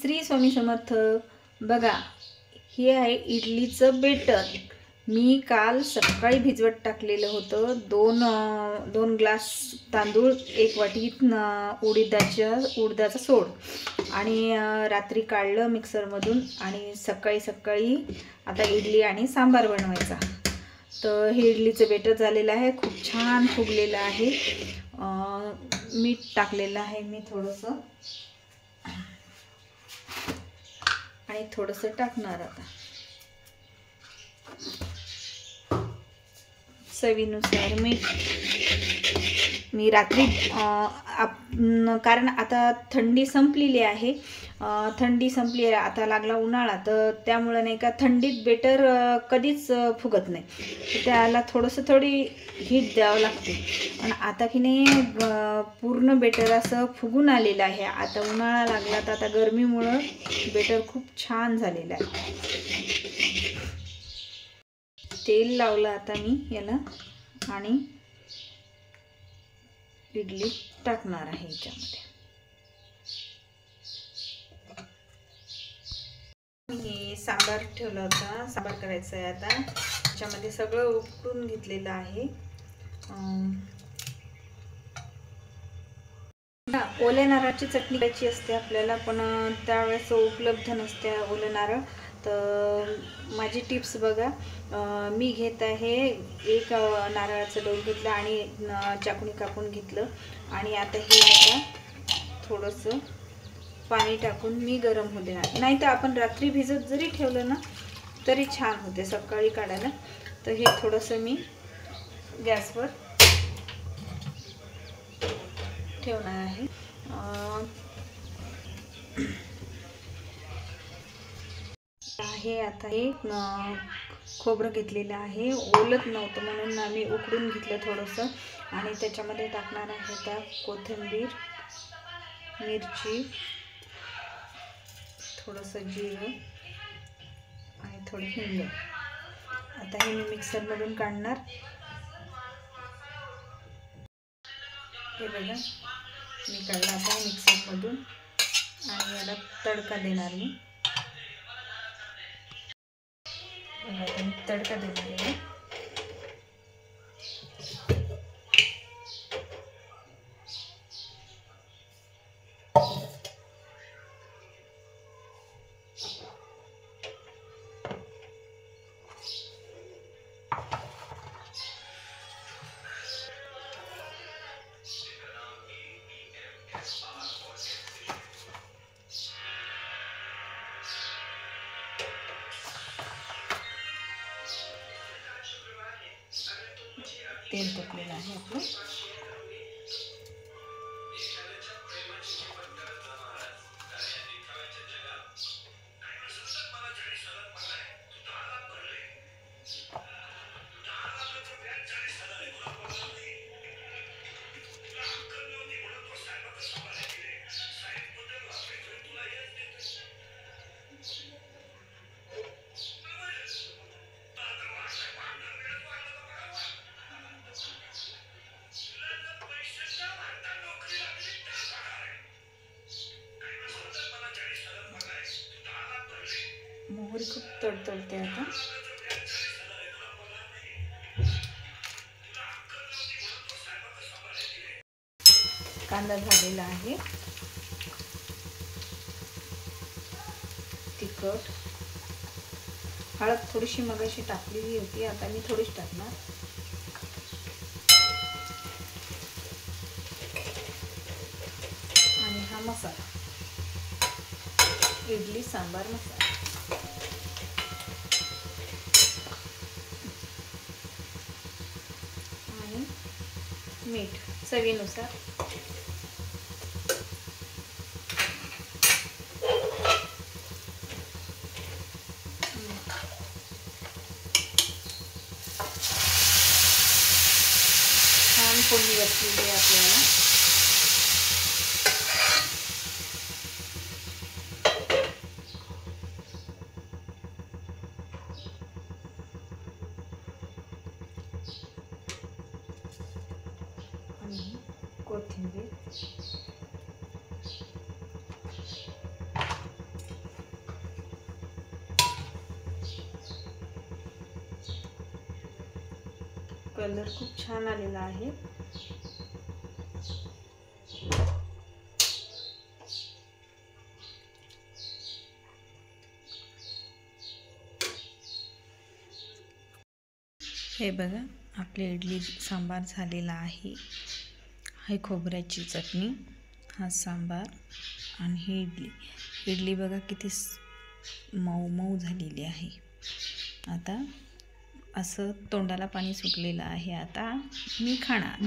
श्री स्वामी समर्थ। बघा, हे आहे इडलीचं बेटर। मी काल सकाळी भिजवत टाकलेलं होतं। दोन ग्लास तांदूळ, 1 वाटी उडदाचा सोड आणि रात्री काढलं मिक्सरमधून आणि सकाळी आता इडली आणि सांबार बनवायचा। तर हे इडलीचं बेटर झालेलं आहे, खूप छान फुगलेलं आहे। मीठ टाकलेलं आहे मी थोडंसं आणि थोडंसं टाकणार आता चवीनुसार मीठ। मी रात्री कारण आता थंडी संपलेली आहे, आता लागला उन्हाळा, तर त्यामुळे नाही का थंडीत बेटर कधीच फुगत नाही, त्याला थोडी हीट द्यावं लागते। आणि आता की नाही पूर्ण बेटर असं फुगून आलेलं आहे। आता उन्हाळा लागला तर आता गरमीमुळं बेटर खूप छान झालेलं आहे। तेल लावलं आता मी याला आणि इडली टाकणार आहे याच्यामध्ये। मी सांबार ठेवला होता, सांबार करायचं आहे आता। त्याच्यामध्ये सगळं उकडून घेतलेलं आहे। ओल्या नारळाची चटणी करायची असते आपल्याला, पण त्यावेळेस उपलब्ध नसते ओलं नारळ। तर माझी टिप्स बघा, मी घेत आहे 1 नारळाचं डोल घेतलं आणि चाकूने कापून घेतलं आणि आता हे आता थोडंसं पाणी टाकून मी गरम होऊ देणार। नाही तर आपण रात्री भिजत जरी ठेवलं ना तरी छान होते सकाळी काढायला। तर हे थोडंसं मी गॅसवर ठेवणार आहे। आता हे खोबरं घेतलेलं आहे, ओलत नव्हतं म्हणून आम्ही उकडून घेतलं थोडंसं आणि त्याच्यामध्ये टाकणार आहे आता कोथिंबीर, मिरची, थोडंसं जिरं आणि थोडी हिंग। आता हे मी मिक्सरमधून काढणार। हे बघा मी काढलं आता मिक्सरमधून आणि याला तडका देणार मी। तडका देणार आहे। तेल टाकलेलं आहे आपलं। मोहरी खूप तडतडते आता। कांदा झालेला आहे, तिखट, हळद थोडीशी मगाशी टाकलेली होती, आता मी थोडीच टाकणार। आणि हा मसाला, इडली सांबार मसाला आणि मीठ चवीनुसार। छान फोडणी बसलेली आहे आपल्याला। आणि कोथिंबीर, कलर खूप छान आलेला आहे. हे बघा, आपली इडली सांबार झालेला आहे. ही खोबऱ्याची चटणी, हा सांबार आणि ही इडली बघा किती मऊ मऊ झालेली आहे. आता असं तोंडाला पाणी सुटलेलं आहे. आता मी खाणार.